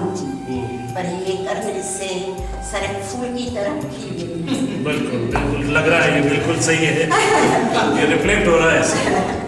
हूँ जी, पर ये कर्म से सर फूल की तरह खिल गई। बिल्कुल बिल्कुल लग रहा है, ये बिल्कुल सही है, ये रिफ्लेक्ट हो रहा है ऐसे।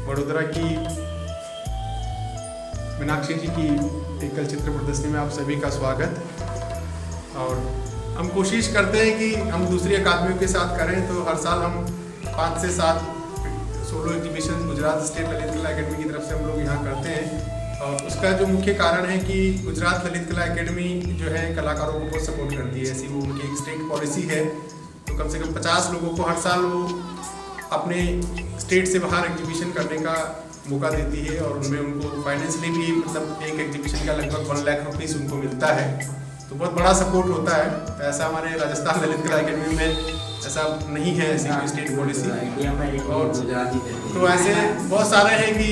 वडोदरा की मीनाक्षी जी की एकल चित्र प्रदर्शनी में आप सभी का स्वागत। और हम कोशिश करते हैं कि हम दूसरी अकादमियों के साथ करें, तो हर साल हम 5 से 7 solo exhibition Gujarat state Lalit कला एकेडमी की तरफ से हम लोग यहाँ करते हैं। और उसका जो मुख्य कारण है कि गुजरात ललित कला एकेडमी जो है कलाकारों को बहुत सपोर्ट करती है, ऐसी वो उनकी एक स्टेट पॉलिसी है। तो कम से कम 50 लोगों को हर साल वो अपने स्टेट से बाहर एग्जीबिशन करने का मौका देती है, और उनमें उनको फाइनेंशियली भी मतलब एक एग्जीबिशन का लगभग 1 लाख रुपीज़ उनको मिलता है, तो बहुत बड़ा सपोर्ट होता है। तो ऐसा हमारे राजस्थान ललित कला एकेडमी में ऐसा नहीं है, ऐसी कोई स्टेट पॉलिसी। और तो ऐसे बहुत सारे हैं कि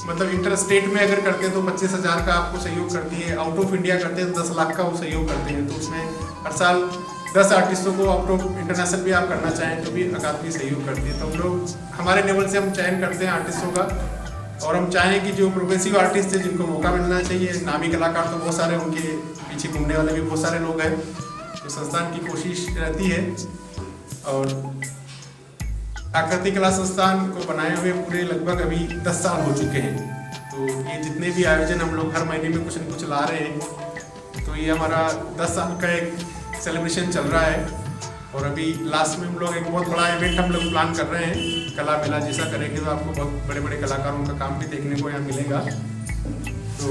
मतलब इंटर स्टेट में अगर करते हैं तो 25,000 का आपको सहयोग करती है, आउट ऑफ इंडिया करते हैं तो 10 लाख का वो सहयोग करते हैं। तो उसमें हर साल 10 आर्टिस्टों को आउट ऑफ इंटरनेशनल भी आप करना चाहें तो भी अकादमी सहयोग करती है। तो हम लोग हमारे लेवल से हम चयन करते हैं आर्टिस्टों का, और हम चाहें कि जो प्रोग्रेसिव आर्टिस्ट है जिनको मौका मिलना चाहिए, नामी कलाकार तो बहुत सारे, उनके पीछे घूमने वाले भी बहुत सारे लोग हैं, तो संस्थान की कोशिश रहती है। और आकृति कला संस्थान को बनाए हुए पूरे लगभग अभी 10 साल हो चुके हैं। तो ये जितने भी आयोजन हम लोग हर महीने में कुछ न कुछ ला रहे हैं, तो ये हमारा 10 साल का एक सेलिब्रेशन चल रहा है। और अभी लास्ट में हम लोग एक बहुत बड़ा इवेंट हम लोग प्लान कर रहे हैं, कला मेला जैसा करेंगे, तो आपको बहुत बड़े बड़े कलाकारों का काम भी देखने को यहाँ मिलेगा। तो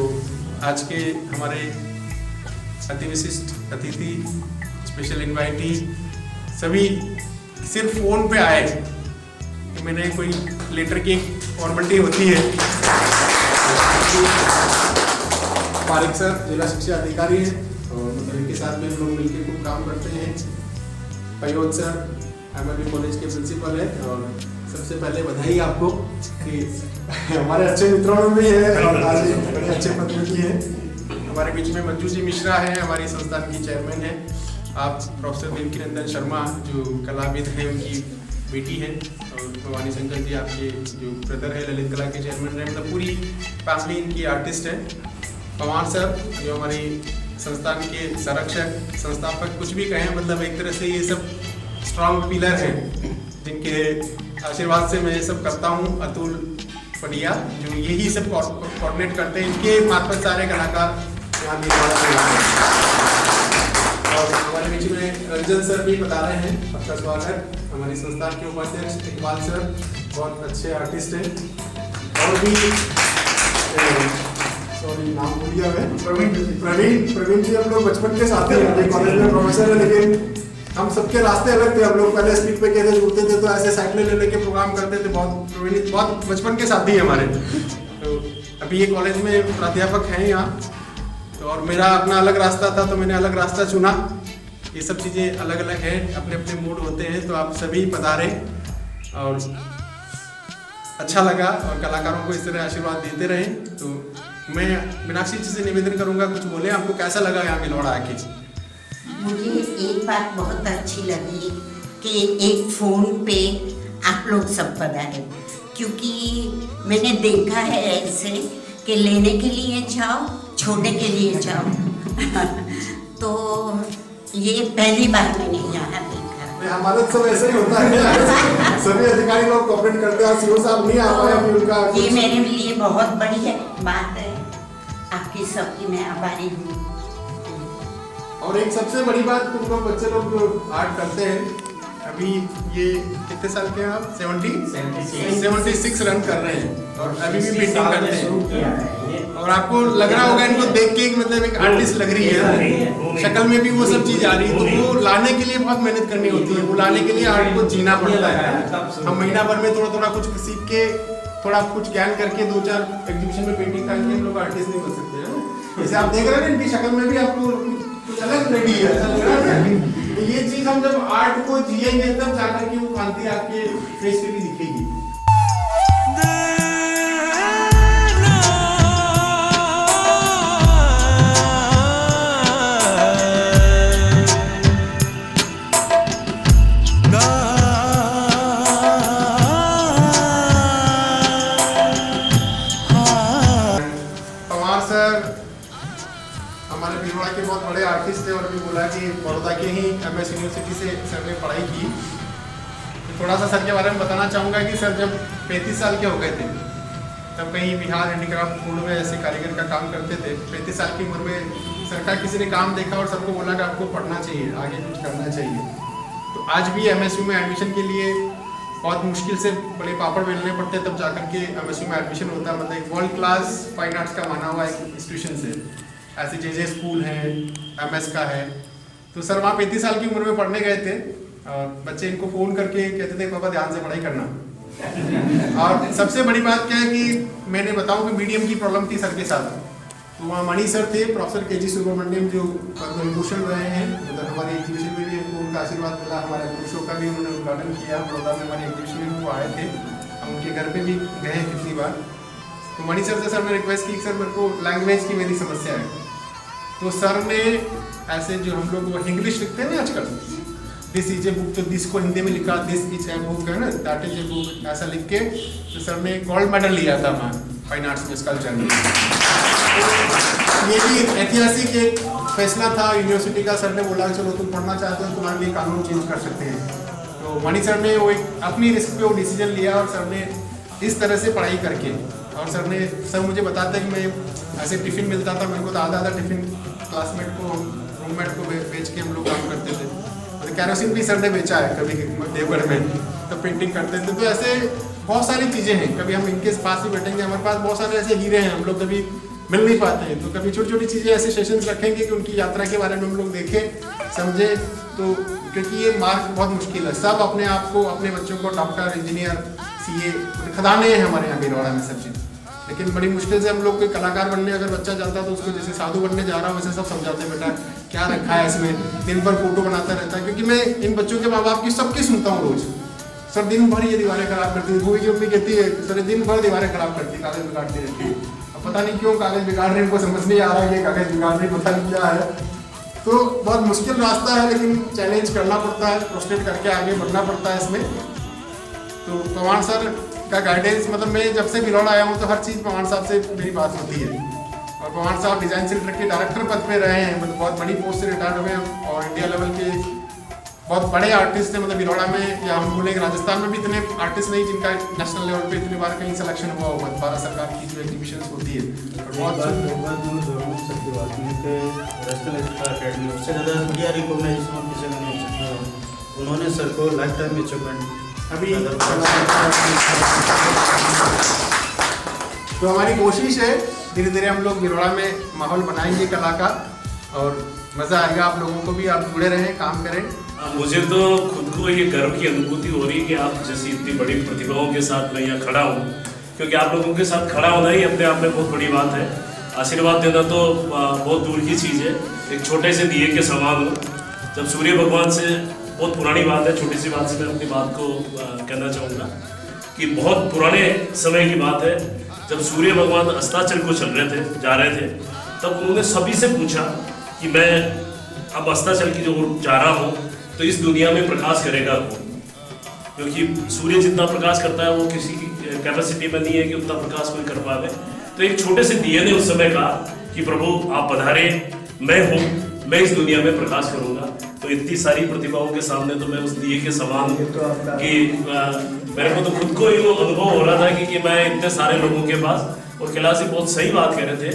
आज के हमारे अति विशिष्ट अतिथि, स्पेशल इन्वाइटी सभी सिर्फ फ़ोन पे आए, तो मैंने कोई लेटर की एक फॉर्मेलिटी होती है। पारिक सर जिला शिक्षा अधिकारी हैं, और मतलब इनके साथ में हम लोग मिलकर खूब काम करते हैं। पयोद सर MLB कॉलेज के प्रिंसिपल है, और सबसे पहले बधाई आपको कि हमारे अच्छे मित्रों में भी है और आज बड़े अच्छे पद में भी है। हमारे बीच में मंजू जी मिश्रा है, हमारी संस्थान की चेयरमैन है। आप प्रोफेसर देवकीनंदन शर्मा जो कलाविद हैं, उनकी बेटी हैं, और भवानी शंकर जी आपके जो ब्रदर है ललित कला के चेयरमैन रहे, मतलब पूरी फैमिली इनकी आर्टिस्ट है। पवार सर जो हमारी संस्थान के संरक्षक, संस्थापक, कुछ भी कहें, मतलब एक तरह से ये सब स्ट्रॉन्ग पिलर हैं, जिनके आशीर्वाद से मैं ये सब करता हूँ। अतुल पडिया जो यही सब कोऑर्डिनेट करते हैं, इनके मार्फत सारे कलाकार यहाँ निर्माण। और हमारे बीच में रंजन सर भी बता रहे हैं, आपका स्वागत। हमारी संस्थान के उपाध्यक्ष इकबाल सर बहुत अच्छे आर्टिस्ट हैं। और भी सॉरी नाम भूल गया मैं, प्रवीण जी हम लोग बचपन के साथ हैं, कॉलेज में प्रोफेसर है, लेकिन हम सबके रास्ते अलग थे। हम लोग पहले स्पीड पे कैसे जुड़ते थे, तो ऐसे साइकिलें ले लेके प्रोग्राम करते थे। प्रवीण बहुत बचपन के साथी है हमारे। तो अभी ये कॉलेज में प्राध्यापक हैं यहाँ, तो और मेरा अपना अलग रास्ता था, तो मैंने अलग रास्ता चुना। ये सब चीज़ें अलग अलग हैं, अपने अपने मूड होते हैं। तो आप सभी पधारें, और अच्छा लगा और कलाकारों को इस तरह आशीर्वाद देते रहें। तो मैं मीनाक्षी जी से निवेदन करूंगा कुछ बोले, आपको कैसा लगा यहाँ भिलौड़ा आके? मुझे एक बात बहुत अच्छी लगी कि एक फ़ोन पे आप लोग सब पधारे, क्योंकि मैंने देखा है ऐसे कि लेने के लिए जाओ, छोड़ने के लिए जाओ तो ये पहली बार मैंने यहाँ देखा। हमारे सब ऐसे ही होता है सभी अधिकारी लोग कोऑपरेट करते हैं, सीओ साहब नहीं आ पाए अभी उनका। ये मेरे लिए बहुत बड़ी बात है, आपकी सबकी मैं आभारी हूँ। और एक सबसे बड़ी बात, तुम लोग बच्चे लोग जो आर्ट करते हैं, अभी ये कितने साल के हैं आप? 76 रन कर रहे हैं और अभी भी पेंटिंग करते हैं। और आपको लग रहा होगा इनको देख के मतलब एक आर्टिस्ट लग रही है, शक्ल में भी वो सब चीज आ रही है। तो वो लाने के लिए बहुत मेहनत करनी होती है, वो लाने के लिए आर्ट को जीना पड़ता है। हम महीना भर में थोड़ा थोड़ा कुछ सीख के, थोड़ा कुछ ज्ञान करके 2-4 एग्जीबिशन में पेंटिंग करके हम लोग आर्टिस्ट नहीं बन सकते हैं। जैसे आप देख रहे हैं ना, इनकी शक्ल में भी आपको कुछ अलग रेडी है, ऐसा लग रहा है। ये चीज हम जब आर्ट को जिएंगे तब जाकर के वो क्रांति आपके फेस पे भी दिखेगी। पवार सर हमारे भिलौड़ा के बहुत बड़े आर्टिस्ट थे और अभी बोला कि बड़ौदा के ही MS यूनिवर्सिटी से सर ने पढ़ाई की। तो थोड़ा सा सर के बारे में बताना चाहूँगा कि सर जब 35 साल के हो गए थे तब कहीं बिहार हैंडीक्राफ्ट फूड में ऐसे कारीगर का काम करते थे। 35 साल की उम्र में सर का किसी ने काम देखा और सबको बोला कि आपको पढ़ना चाहिए, आगे कुछ करना चाहिए। तो आज भी MSU में एडमिशन के लिए बहुत मुश्किल से बड़े पापड़ बेलने पड़ते हैं, तब जाकर के MSU में एडमिशन होता है। मतलब एक वर्ल्ड क्लास फाइन आर्ट्स का माना हुआ एक इंस्टीट्यूशन से, ऐसे JJ स्कूल है, MS का है। तो सर वहाँ 35 साल की उम्र में पढ़ने गए थे और बच्चे इनको फ़ोन करके कहते थे पापा ध्यान से पढ़ाई करना। और सबसे बड़ी बात क्या है कि मैंने बताऊँ कि मीडियम की प्रॉब्लम थी सर के साथ। तो वहाँ मणि सर थे, प्रोफेसर KG सुब्रमण्यम, जो पद्मभूषण रहे हैं। मतलब हमारे एग्जीबिशन में भी उनका आशीर्वाद मिला, हमारे पुरुषों का भी उन्होंने उद्घाटन किया बड़ौदा में। हमारे एग्जीबिशन में वो आए थे, हम उनके घर पे भी गए हैं कितनी बार। तो मणि सर से सर ने रिक्वेस्ट की सर मेरे को लैंग्वेज की मेरी समस्या है। तो सर ने ऐसे जो हम लोग इंग्लिश लिखते हैं ना आजकल, दिस इज ए बुक, तो दिस को हिंदी में लिखा दिस इज ए बुक है ना, दैट इज ए बुक, ऐसा लिख के तो सर ने गोल्ड मेडल लिया था वहाँ फाइन आर्ट्स में स्कल्पचर में। ये भी ऐतिहासिक एक फैसला था यूनिवर्सिटी का। सर ने बोला चलो तुम पढ़ना चाहते हो, तुम्हारे लिए कानून चेंज कर सकते हैं। तो मणि सर ने वो एक अपनी रिस्क पे वो डिसीजन लिया और सर ने इस तरह से पढ़ाई करके, और सर मुझे बताते हैं कि मैं ऐसे टिफ़िन मिलता था मेरे को, तो आधा टिफ़िन क्लासमेट को, रूममेट को बेच के हम लोग काम करते थे। और कैरोसिन भी सर ने बेचा है कभी देवगढ़ में, तो पेंटिंग करते थे। तो ऐसे बहुत सारी चीज़ें हैं। कभी हम इनके पास भी बैठेंगे, हमारे पास बहुत सारे ऐसे हीरे हैं, हम लोग कभी मिल नहीं पाते हैं। तो कभी छोटी छोटी चीज़ें ऐसे सेशंस रखेंगे कि उनकी यात्रा के बारे में हम लोग देखें, समझें। तो क्योंकि ये मार्ग बहुत मुश्किल है, सब अपने आप को, अपने बच्चों को डॉक्टर, इंजीनियर, CA खदाने हैं हमारे यहाँ भिलौड़ा में सब चीज़। लेकिन बड़ी मुश्किल से हम लोग कोई कलाकार बनने अगर बच्चा जाता है तो उसको जैसे साधु बनने जा रहा हो वैसे सब समझाते हैं, बेटा क्या रखा है इसमें, दिन भर फोटो बनाता रहता है। क्योंकि मैं इन बच्चों के माँ बाप की सबकी सुनता हूँ रोज, सर दिन भर ये दीवारें खराब करती है। भूमि की मम्मी कहती है सर दिन भर दीवारें खराब करती है, कागज बिगाड़ती रहती है। अब पता नहीं क्यों कागज बिगाड़ रहे हैं, इनको समझ नहीं आ रहा है कि कागज बिगाड़ रही पता नहीं क्या है। तो बहुत मुश्किल रास्ता है, लेकिन चैलेंज करना पड़ता है, प्रोस्टेट करके आगे बढ़ना पड़ता है इसमें। तो पवार सर का गाइडेंस, मतलब मैं जब से भिलौड़ा आया हूँ तो हर चीज़ पवार साहब से मेरी बात होती है। और पवार साहब डिज़ाइन सेंटर के डायरेक्टर पद पे रहे हैं, मतलब बहुत बड़ी पोस्ट से रिटायर्ड हुए हैं और इंडिया लेवल के बहुत बड़े आर्टिस्ट हैं। मतलब भिलौड़ा में या हम बोलेंगे राजस्थान में भी इतने आर्टिस्ट नहीं जिनका नेशनल लेवल पे इतनी बार कहीं सिलेक्शन हुआ होगा। भारत सरकार की जो एग्जीबिशन होती है और बहुत उससे ज़्यादा मीडिया रिकॉग्नाइजेशन और किसी का नहीं हो सकता। उन्होंने सर को लाइफ टाइम अचीवमेंट अभी तो हमारी कोशिश है धीरे धीरे हम लोग भिलौड़ा में माहौल बनाएंगे कला का, और मज़ा आएगा आप लोगों को भी। आप जुड़े रहें, काम करें। मुझे तो खुद को ये गर्व की अनुभूति हो रही है कि आप जैसी इतनी बड़ी प्रतिभाओं के साथ मैं यहाँ खड़ा हूँ, क्योंकि आप लोगों के साथ खड़ा होना ही अपने आप में बहुत बड़ी बात है। आशीर्वाद देना तो बहुत दूर की चीज़ है, एक छोटे से दिए के समान हो। जब सूर्य भगवान से, बहुत पुरानी बात है, छोटी सी बात से मैं अपनी बात को कहना चाहूँगा कि बहुत पुराने समय की बात है, जब सूर्य भगवान अस्ताचल को जा रहे थे, तब उन्होंने सभी से पूछा कि मैं अब अस्ताचल की जो जा रहा हूँ तो इस दुनिया में प्रकाश करेगा कौन, क्योंकि सूर्य जितना प्रकाश करता है वो किसी की कैपेसिटी में नहीं है कि उतना प्रकाश कोई कर पावे। तो एक छोटे से दिए ने उस समय कहा कि प्रभु आप पधारे, मैं हूँ, मैं इस दुनिया में प्रकाश करूँगा। तो इतनी सारी प्रतिभाओं के सामने तो मैं उस दिए के समान हूँ कि मेरे को तो खुद को ही वो अनुभव हो रहा था कि मैं इतने सारे लोगों के पास, और कैलाश जी बहुत सही बात कह रहे थे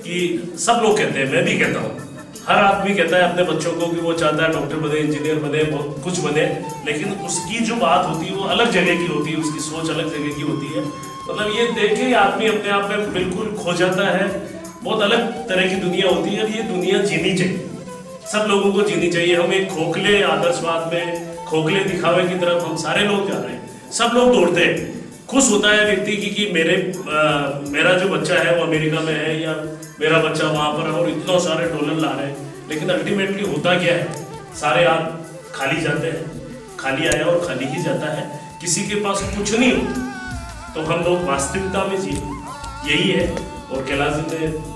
कि सब लोग कहते हैं, मैं भी कहता हूँ, हर आदमी कहता है अपने बच्चों को कि वो चाहता है डॉक्टर बने, इंजीनियर बने, बहुत कुछ बने, लेकिन उसकी जो बात होती है वो अलग जगह की होती है, उसकी सोच अलग जगह की होती है। मतलब ये देख के आदमी अपने आप में बिल्कुल खो जाता है, बहुत अलग तरह की दुनिया होती है। और ये दुनिया जीनी चाहिए, सब लोगों को जीनी चाहिए। हम एक खोखले आदर्शवाद में, खोखले दिखावे की तरफ हम सारे लोग जा रहे हैं, सब लोग दौड़ते हैं। खुश होता है व्यक्ति कि मेरा जो बच्चा है वो अमेरिका में है, या मेरा बच्चा वहाँ पर है और इतना सारे डॉलर ला रहे हैं, लेकिन अल्टीमेटली होता क्या है, सारे हाथ खाली जाते हैं, खाली आया और खाली ही जाता है, किसी के पास कुछ नहीं होता। तो हम लोग वास्तविकता में जिए, यही है। और कैलाश जी ने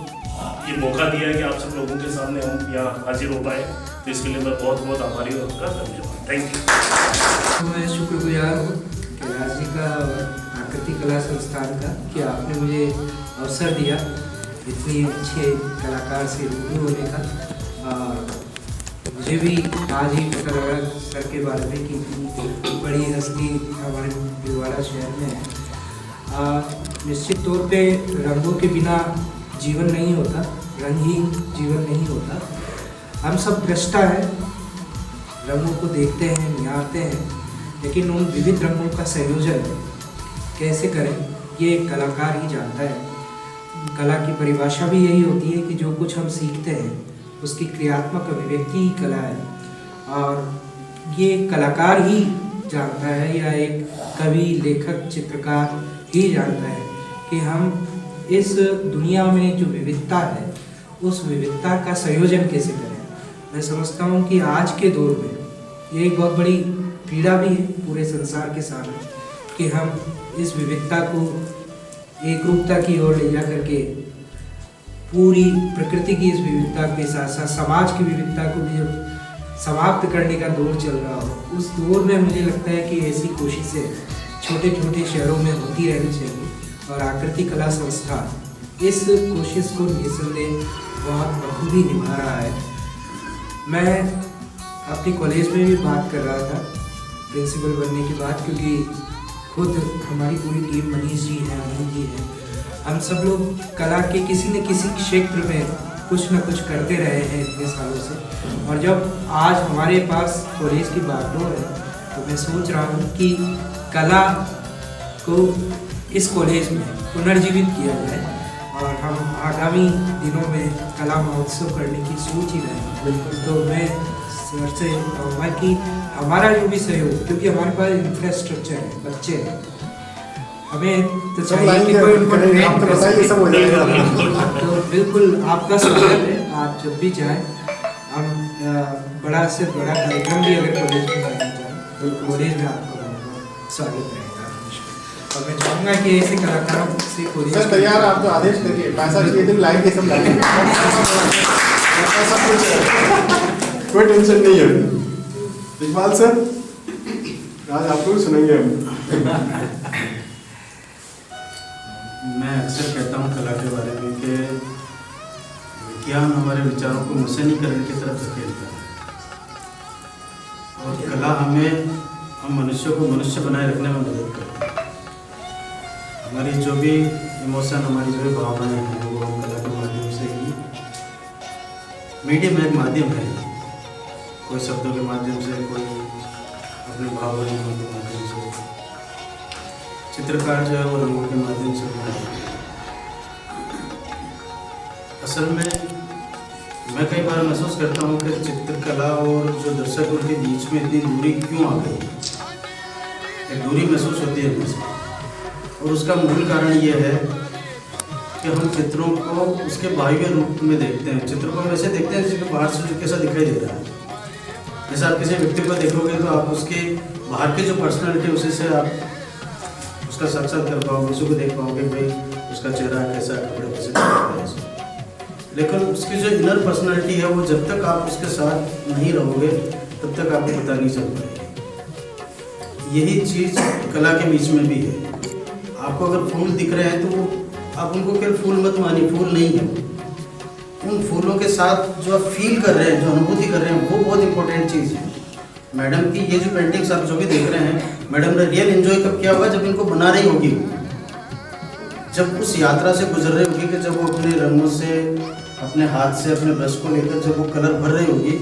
ये मौका दिया कि आप सब लोगों के सामने हम यहाँ हाजिर हो पाए, तो इसके लिए मैं बहुत बहुत आभारी हूँ आपका। धन्यवाद, थैंक यू। मैं शुक्रगुजार हूँ कैलाश जी का और आकृति कला संस्थान का कि आपने मुझे अवसर दिया इतनी अच्छे कलाकार से रूबरू होने का। मुझे भी आज ही पता लगा सर के बारे में कि इतनी बड़ी हस्ती हमारे भिलवाड़ा शहर में है। निश्चित तौर पे रंगों के बिना जीवन नहीं होता, रंगहीन जीवन नहीं होता। हम सब दृष्टा हैं, रंगों को देखते हैं, निहारते हैं, लेकिन उन विविध रंगों का संयोजन कैसे करें ये कलाकार ही जानता है। कला की परिभाषा भी यही होती है कि जो कुछ हम सीखते हैं उसकी क्रियात्मक अभिव्यक्ति ही कला है, और ये कलाकार ही जानता है, या एक कवि, लेखक, चित्रकार ही जानता है कि हम इस दुनिया में जो विविधता है उस विविधता का संयोजन कैसे करें। मैं समझता हूँ कि आज के दौर में ये एक बहुत बड़ी पीड़ा भी है पूरे संसार के सामने कि हम इस विविधता को एक रूपता की ओर ले जा करके पूरी प्रकृति की इस विविधता के साथ साथ समाज की विविधता को भी जब समाप्त करने का दौर चल रहा हो, उस दौर में मुझे लगता है कि ऐसी कोशिशें छोटे छोटे शहरों में होती रहनी चाहिए, और आकृति कला संस्थान इस कोशिश को निसंदेह बहुत बखूबी निभा रहा है। मैं अपनी कॉलेज में भी बात कर रहा था प्रिंसिपल बनने की बात, क्योंकि खुद हमारी पूरी टीम मनीष जी हैं, अनिल जी हैं, हम सब लोग कला के किसी न किसी क्षेत्र में कुछ न कुछ करते रहे हैं इतने सालों से। और जब आज हमारे पास कॉलेज की बागडोर है तो मैं सोच रहा हूँ कि कला को इस कॉलेज में पुनर्जीवित किया जाए, और हम आगामी दिनों में कला महोत्सव करने की सोच ही रहे हैं। बिल्कुल, तो मैं सर से कहूँगा कि हमारा जो भी सहयोग, क्योंकि हमारे पास इंफ्रास्ट्रक्चर है, बच्चे हैं, हमें तो चाहिए कि कोई उनको ट्रेन कर सके। तो बिल्कुल आपका स्वागत है, आप जब भी चाहें। हम बड़ा से बड़ा कार्यक्रम भी अगर कॉलेज में करना चाहें तो कॉलेज में आपका स्वागत रहेगा। और मैं चाहूँगा कि ऐसे कलाकारों से कॉलेज सर तैयार, आप तो आदेश करिए, पैसा चाहिए तो लाइन के सब लाइन कोई टेंशन नहीं है। इकबाल सर आज आपको भी सुनेंगे हम। मैं अक्सर कहता हूँ कला के बारे में कि विज्ञान हमारे विचारों को मशीनीकरण की तरफ धकेलता है, और कला हम मनुष्यों को मनुष्य बनाए रखने में मदद करती है। हमारी जो भी इमोशन, हमारी जो भी भावनाएं हैं वो हम कला के माध्यम से ही, मीडियम एक माध्यम है, कोई शब्दों के माध्यम से, कोई अपने भावनाओं के माध्यम से, चित्रकार जो है वो रंगों के माध्यम से बनाता है। असल में मैं कई बार महसूस करता हूँ कि चित्रकला और जो दर्शकों के बीच में इतनी दूरी क्यों आ गई, एक दूरी महसूस होती है मुझे, और उसका मूल कारण ये है कि हम चित्रों को उसके बाह्य रूप में देखते हैं। चित्र को हम ऐसे देखते हैं जिसको बाहर से जो कैसा दिखाई दे रहा है। जैसे आप किसी व्यक्ति को देखोगे तो आप उसके बाहर की जो पर्सनैलिटी उसी से आप उसका साक्षात्कार पाओगे, उसी को देख पाओगे भाई उसका चेहरा कैसा, कपड़े कैसे पहनता है। लेकिन उसकी जो इनर पर्सनालिटी है वो जब तक आप उसके साथ नहीं रहोगे तब तक आपको पता नहीं चल पाएगी। यही चीज़ कला के बीच में भी है। आपको अगर फूल दिख रहे हैं तो वो आप उनको केवल फूल मत मानिए, फूल नहीं है। उन फूलों के साथ जो आप फील कर रहे हैं, जो अनुभूति कर रहे हैं, वो बहुत इंपॉर्टेंट चीज़ है। मैडम की ये जो पेंटिंग्स आप जो भी देख रहे हैं, मैडम ने रियल एंजॉय कब किया होगा, जब इनको बना रही होगी, जब उस यात्रा से गुजर रही होगी, कि जब वो अपने रंगों से, अपने हाथ से, अपने ब्रश को लेकर जब वो कलर भर रही होगी,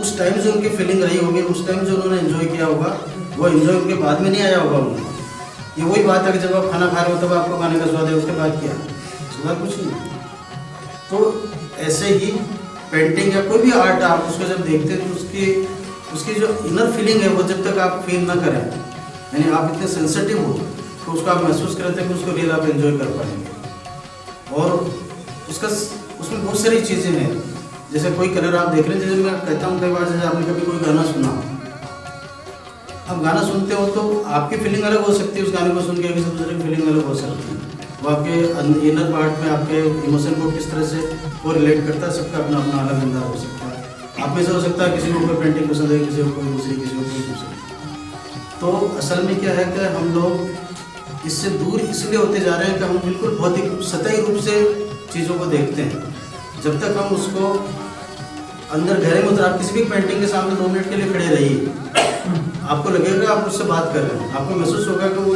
उस टाइम जो उनकी फीलिंग रही होगी, उस टाइम जो उन्होंने एंजॉय किया होगा, वो एंजॉय उनके बाद में नहीं आया होगा उन्हें। ये वही बात है कि जब आप खाना खा रहे हो तब आपको खाने का स्वाद है, उसके बाद क्या, उसके बाद कुछ नहीं। तो ऐसे ही पेंटिंग या कोई भी आर्ट आप उसको जब देखते हैं तो उसकी जो इनर फीलिंग है वो जब तक आप फील ना करें, यानी आप इतने सेंसिटिव हो तो उसको आप महसूस करते हैं कि उसको रियल आप एंजॉय कर पाएंगे। और उसमें बहुत सारी चीज़ें हैं, जैसे कोई कलर आप देख रहे हैं, जैसे मैं कहता हूँ कई बार, जैसे आपने कभी कोई गाना सुना, आप गाना सुनते हो तो आपकी फीलिंग अलग हो सकती है, उस गाने को सुन के किसी दूसरे की फीलिंग अलग हो सकती है। वो आपके इनर पार्ट में आपके इमोशन को किस तरह से वो रिलेट करता है, सबका अपना अपना अलग अंदाज हो सकता है। आप में से हो सकता है किसी को कोई पेंटिंग पसंद है, किसी को कोई दूसरी, किसी को कोई दूसरी। तो असल में क्या है कि हम लोग इससे दूर इसलिए होते जा रहे हैं कि हम बिल्कुल भौतिक सतही रूप से चीज़ों को देखते हैं। जब तक हम उसको अंदर गहरे में आप किसी भी पेंटिंग के सामने 2 मिनट के लिए खड़े रहिए, आपको लगेगा आप उससे बात कर रहे हैं, आपको महसूस होगा कि वो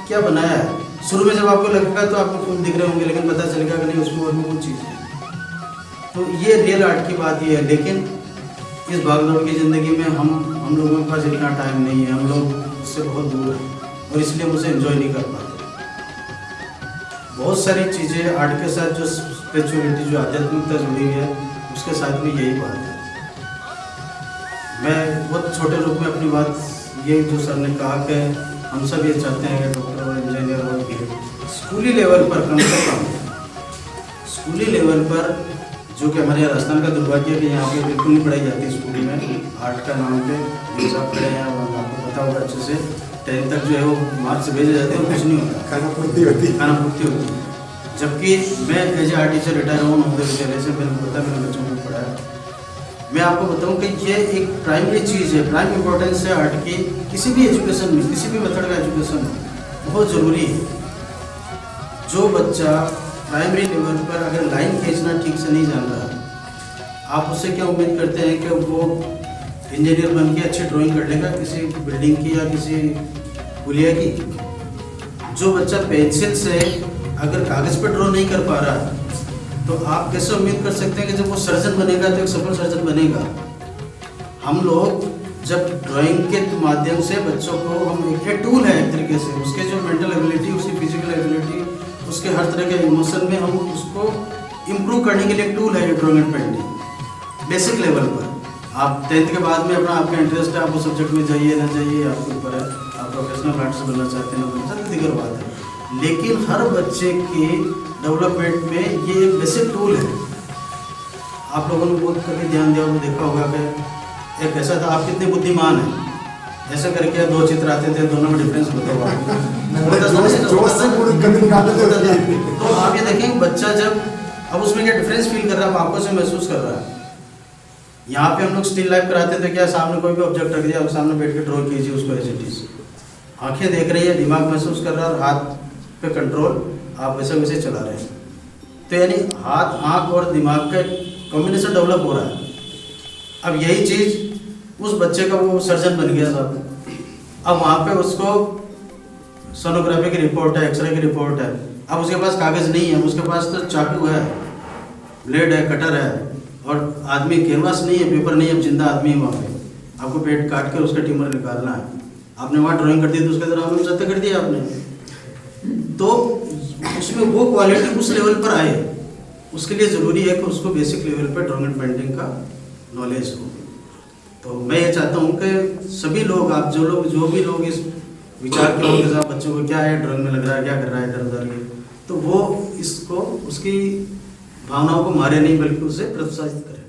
क्या बनाया है। शुरू में जब आपको लगेगा तो आपको फूल दिख रहे होंगे, लेकिन पता चलेगा कि नहीं, उसमें और भी कुछ चीज़ है। तो ये रियल आर्ट की बात ये है। लेकिन इस भागदौड़ की ज़िंदगी में हम लोगों के पास इतना टाइम नहीं है, हम लोग उससे बहुत दूर हैं और इसलिए हम उसे एंजॉय नहीं कर पाते। बहुत सारी चीज़ें आर्ट के साथ, जो स्पिरिचुअलिटी, जो आध्यात्मिकता जुड़ी हुई है, उसके साथ भी यही बात है। मैं बहुत छोटे रूप में अपनी बात, ये जो सर ने कहा कि हम सब ये चाहते हैं कि डॉक्टर और इंजीनियर और स्कूली लेवल पर, कम से कम स्कूली लेवल पर, जो कि हमारे राजस्थान का दुर्भाग्य है कि यहाँ पे बिल्कुल नहीं पढ़ाई जाती स्कूल में। आर्ट का नाम पे जो सब पढ़े हैं, आपको पता होगा अच्छे से, 10th तक जो है वो मार्क्स भेजे जाते हैं और कुछ नहीं होता, खाना पूर्ति होती है। जबकि मैं as a art teacher retire हूँ नवोदय विद्यालय से, मैंने पता है, मैंने बच्चों को पढ़ाया। मैं आपको बताऊं कि ये एक प्राइमरी चीज़ है, प्राइम इम्पोर्टेंस है आर्ट की, किसी भी एजुकेशन में, किसी भी मेथड का एजुकेशन में बहुत ज़रूरी है। जो बच्चा प्राइमरी लेवल पर अगर लाइन खींचना ठीक से नहीं जान रहा, आप उससे क्या उम्मीद करते हैं कि वो इंजीनियर बन के अच्छी ड्राइंग कर लेगा किसी बिल्डिंग की या किसी पुलिया की? जो बच्चा पेंसिल से अगर कागज़ पर ड्रॉ नहीं कर पा रहा, तो आप कैसे उम्मीद कर सकते हैं कि जब वो सर्जन बनेगा तो एक सफल सर्जन बनेगा? हम लोग जब ड्राइंग के माध्यम से बच्चों को, हम एक टूल है एक तरीके से, उसके जो मेंटल एबिलिटी, उसकी फिजिकल एबिलिटी, उसके हर तरह के इमोशन में हम उसको इम्प्रूव करने के लिए एक टूल है ये drawing and painting. Basic level पर आप 10th के बाद में अपना आपका इंटरेस्ट है, आप उस सब्जेक्ट में जाइए ना जाइए, आपके ऊपर है। आप प्रोफेशनल आर्टिस्ट बनना चाहते हैं ना बनना चाहते हैं, दिगर बात है। लेकिन हर बच्चे की डेवलपमेंट में ये एक बेसिक टूल है। आप लोगों ने बहुत कभी ध्यान दिया, देखा होगा कि एक ऐसा था, आप कितने बुद्धिमान हैं, ऐसे करके 2 चित्र आते थे, दोनों में डिफरेंस बताओ। तो आप ये देखें बच्चा जब अब उसमें क्या डिफरेंस फील कर रहा है, आंखों से महसूस कर रहा है। यहाँ पे हम लोग स्टिल लाइफ कराते थे, क्या सामने कोई भी ऑब्जेक्ट रख दिया, आप सामने बैठ के ड्रॉ कीजिए उसको एज इट इज। आंखें देख रही है, दिमाग महसूस कर रहा है और हाथ पे कंट्रोल आप वैसे वैसे चला रहे हैं। तो यानी हाथ, आँख और दिमाग का कॉम्बिनेशन डेवलप हो रहा है। अब यही चीज़ उस बच्चे का, वो सर्जन बन गया साहब। अब वहाँ पे उसको सोनोग्राफी की रिपोर्ट है, एक्सरे की रिपोर्ट है। अब उसके पास कागज़ नहीं है, उसके पास तो चाकू है, ब्लेड है, कटर है, और आदमी कैनवास नहीं है, पेपर नहीं है, अब जिंदा आदमी है वहाँ पे। आपको पेट काट के उसका ट्यूमर निकालना है। आपने वहाँ ड्राइंग कर दी तो उसके अंदर आपने सत्य कर दिया आपने। तो उसमें वो क्वालिटी उस लेवल पर आए, उसके लिए ज़रूरी है कि उसको बेसिक लेवल पर ड्राइंग एंड पेंटिंग का नॉलेज हो। तो मैं ये चाहता हूँ कि सभी लोग, आप जो भी लोग इस विचार के होंगे साहब बच्चों को क्या है ड्राइंग में लग रहा है, क्या कर रहा है इधर उधर, तो वो इसको, उसकी भावनाओं को मारे नहीं बल्कि उसे प्रोत्साहित करें।